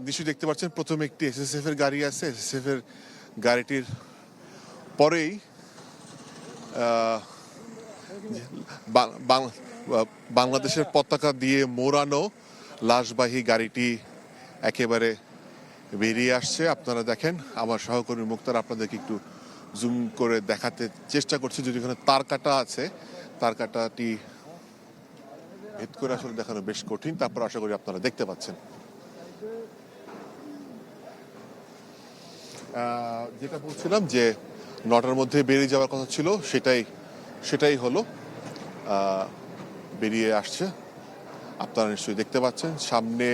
নিশ্চয়ই দেখতে পাচ্ছেন প্রথমে একটি এসএসএফ এর গাড়ি আছে। এসএসএফ এর গাড়িটির পরেই বাংলাদেশের পতাকা দিয়ে মোড়ানো লাশবাহী গাড়িটি একেবারে বেরিয়ে আসছে। আপনারা দেখেন, আমার সহকর্মী মুক্তার আপনাদেরকে একটু জুম করে দেখাতে চেষ্টা করছি। যদি এখানে তার কাটা আছে, তার কাটাটি ভেদ করে আসলে দেখানো বেশ কঠিন। তারপর আশা করি আপনারা দেখতে পাচ্ছেন। যেটা বলছিলাম যে 9টার মধ্যে বেরিয়ে যাওয়ার কথা ছিল, সেটাই হলো, বেরিয়ে আসছে। আপনারা নিশ্চয়ই দেখতে পাচ্ছেন সামনে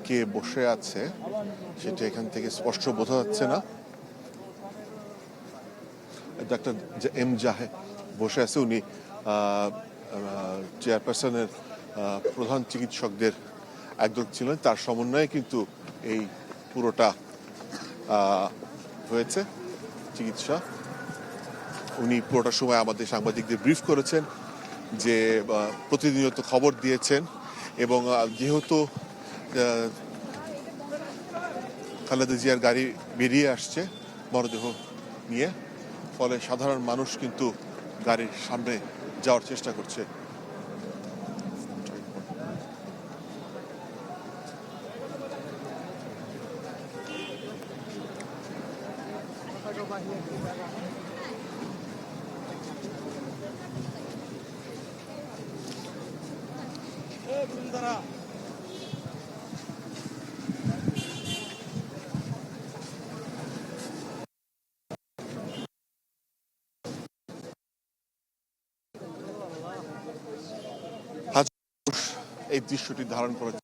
কে বসে আছে সেটা এখান থেকে স্পষ্ট বোঝা যাচ্ছে না। ডাক্তার এম জাহে বসে আছে, উনি চেয়ারপারসনের প্রধান চিকিৎসকদের একজন ছিলেন। তার সমন্বয়ে কিন্তু এই পুরোটা হয়েছে চিকিৎসা। উনি পুরোটা সময় আমাদের সাংবাদিকদের ব্রিফ করেছেন, যে প্রতিনিয়ত খবর দিয়েছেন। এবং যেহেতু খালেদা জিয়ার গাড়ি বেরিয়ে আসছে মরদেহ নিয়ে, ফলে সাধারণ মানুষ কিন্তু গাড়ির সামনে যাওয়ার চেষ্টা করছে। এই দৃশ্যটি ধারণ করেছে